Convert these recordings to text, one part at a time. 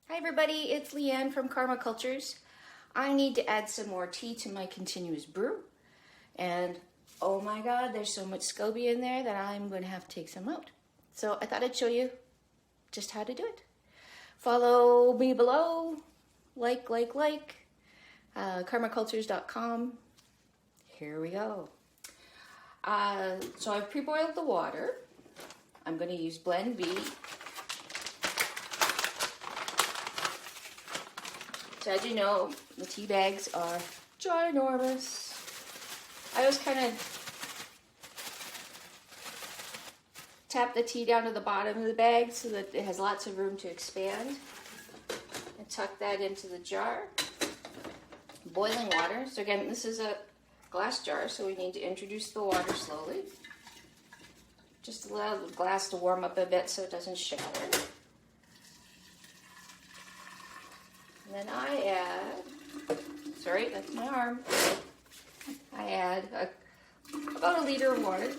Hi everybody, it's Leanne from Karma Cultures. I need to add some more tea to my continuous brew. And oh my god, there's so much Scoby in there that I'm going to have to take some out. So I thought I'd show you just how to do it. Follow me below, like, karmacultures.com. Here we go. So I've pre-boiled the water. I'm going to use blend B. So as you know, the tea bags are ginormous. I always kind of tap the tea down to the bottom of the bag so that it has lots of room to expand. And tuck that into the jar. Boiling water. So again, this is a glass jar, so we need to introduce the water slowly. Just allow the glass to warm up a bit so it doesn't shatter. And then I add, sorry, that's my arm. I add about 1 liter of water.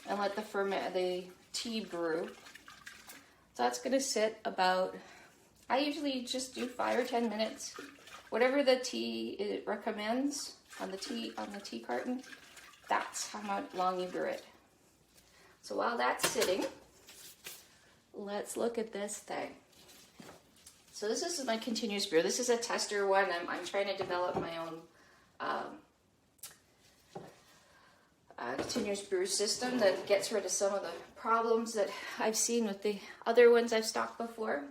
And let the tea brew. So that's going to sit about, I usually just do 5 or 10 minutes. Whatever the tea it recommends on the tea carton, that's how long you brew it. So while that's sitting, let's look at this thing. So this is my continuous brew. This is a tester one. I'm trying to develop my own continuous brew system that gets rid of some of the problems that I've seen with the other ones I've stocked before.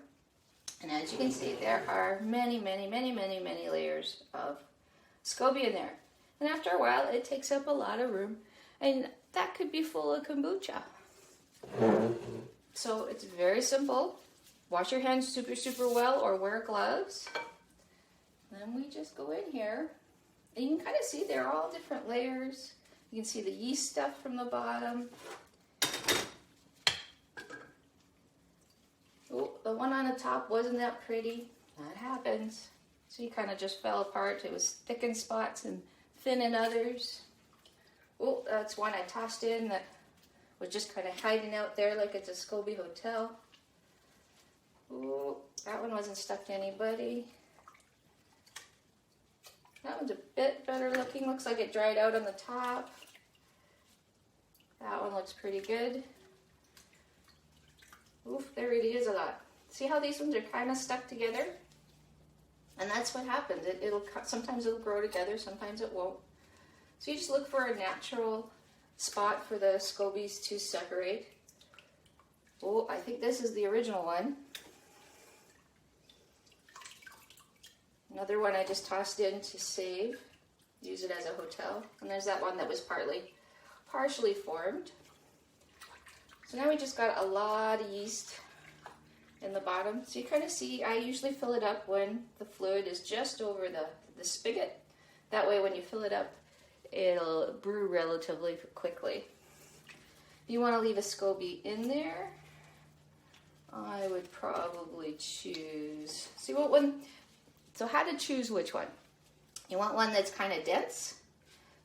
And as you can see, there are many layers of Scoby in there. And after a while, it takes up a lot of room. And that could be full of kombucha. So it's very simple. Wash your hands super well or wear gloves. Then we just go in here. And you can kind of see they're all different layers. You can see the yeast stuff from the bottom. Oh, the one on the top wasn't that pretty. That happens. So you kind of just fell apart. It was thick in spots and thin in others. Oh, that's one I tossed in that was just kind of hiding out there like it's a Scoby hotel. Ooh, that one wasn't stuck to anybody. That one's a bit better looking. Looks like it dried out on the top. That one looks pretty good. Oof, there really is a lot. See how these ones are kind of stuck together? And that's what happens. Sometimes it'll grow together, sometimes it won't. So you just look for a natural spot for the Scobies to separate. Oh, I think this is the original one. Another one I just tossed in to save, use it as a hotel. And there's that one that was partially formed. So now we just got a lot of yeast in the bottom. So you kind of see, I usually fill it up when the fluid is just over the spigot. That way when you fill it up, it'll brew relatively quickly. If you want to leave a Scoby in there, I would probably choose, see what one, so how to choose which one. You want one that's kind of dense,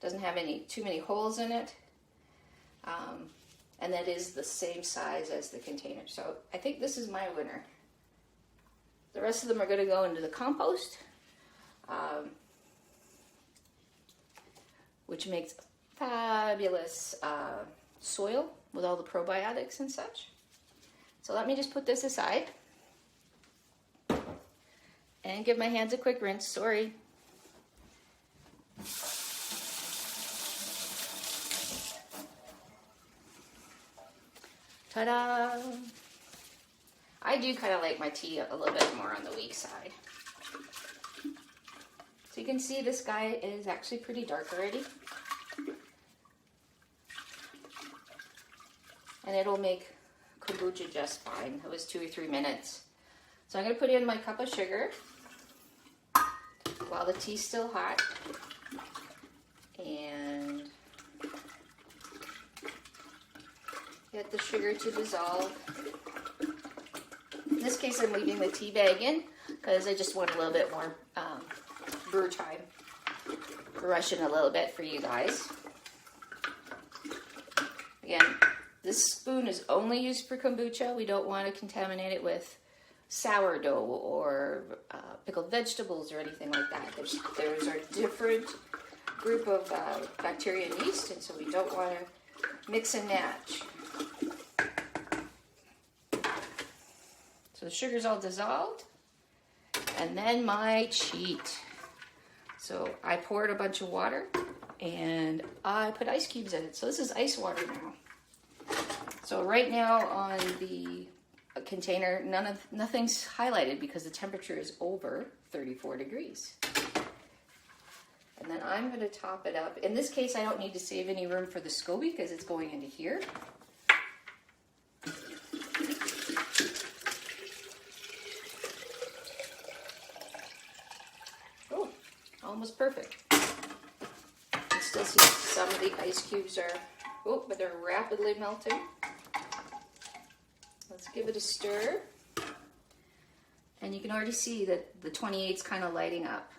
doesn't have too many holes in it, and that is the same size as the container. So I think this is my winner. The rest of them are going to go into the compost, which makes fabulous soil with all the probiotics and such. So let me just put this aside and give my hands a quick rinse. Sorry. Ta-da! I do kind of like my tea a little bit more on the weak side. So you can see this guy is actually pretty dark already. And it'll make kombucha just fine. It was 2 or 3 minutes. So I'm going to put in my cup of sugar while the tea's still hot. And get the sugar to dissolve. In this case, I'm leaving the tea bag in because I just want a little bit more brew time. Rushing a little bit for you guys. Again, this spoon is only used for kombucha. We don't want to contaminate it with sourdough or pickled vegetables or anything like that. There's a different group of bacteria and yeast, and so we don't want to mix and match. So the sugar's all dissolved, and then my cheat. So I poured a bunch of water and I put ice cubes in it. So this is ice water now. So right now on the container, nothing's highlighted because the temperature is over 34 degrees. And then I'm going to top it up. In this case, I don't need to save any room for the Scoby because it's going into here. Oh, almost perfect. You still see some of the ice cubes are, oh, but they're rapidly melting. Let's give it a stir. And you can already see that the 28's kind of lighting up.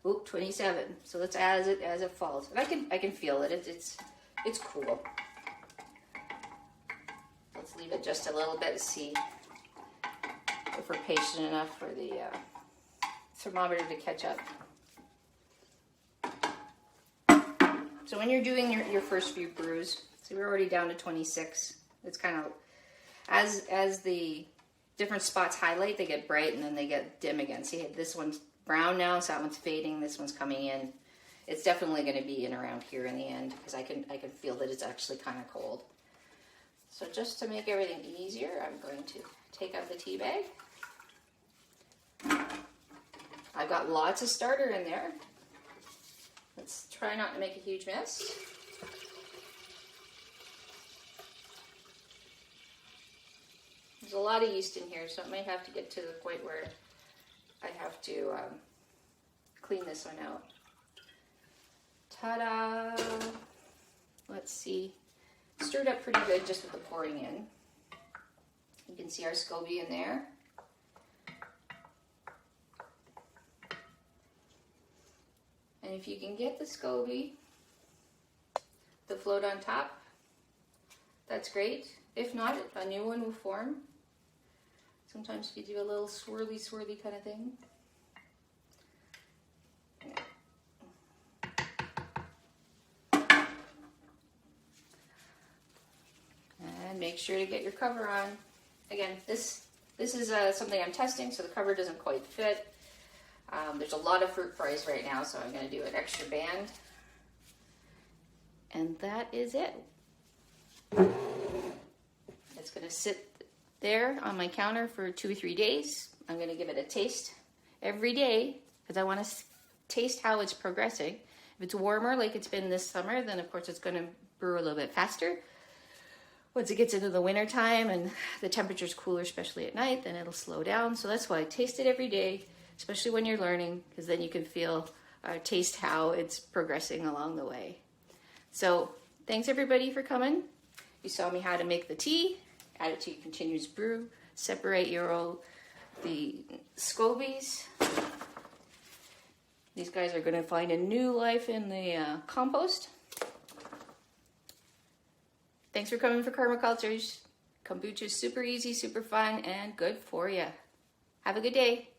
Oop, 27. So that's as it falls. And I can feel it. It's cool. Let's leave it just a little bit to see if we're patient enough for the thermometer to catch up. So when you're doing your first few brews, so we're already down to 26. It's kind of as the different spots highlight, they get bright and then they get dim again. See, this one's brown now, so that one's fading. This one's coming in. It's definitely going to be in around here in the end because I can feel that it's actually kind of cold. So just to make everything easier, I'm going to take out the tea bag. I've got lots of starter in there. Let's try not to make a huge mess. There's a lot of yeast in here, so it might have to get to the point where I have to clean this one out. Ta-da! Let's see. Stirred up pretty good just with the pouring in. You can see our Scoby in there. And if you can get the Scoby to float on top, that's great. If not, a new one will form. Sometimes you do a little swirly kind of thing. And make sure to get your cover on. Again, this is something I'm testing, so the cover doesn't quite fit. There's a lot of fruit fries right now, so I'm going to do an extra band. And that is it. It's going to sit there on my counter for 2 or 3 days. I'm going to give it a taste every day because I want to taste how it's progressing. If it's warmer like it's been this summer, then of course it's going to brew a little bit faster. Once it gets into the winter time and the temperature's cooler, especially at night, then it'll slow down. So that's why I taste it every day, especially when you're learning, because then you can feel, taste how it's progressing along the way. So thanks everybody for coming. You saw me how to make the tea, add it to your continuous brew, separate the Scobies. These guys are going to find a new life in the compost. Thanks for coming for Permacultures. Kombucha is super easy, super fun, and good for you. Have a good day.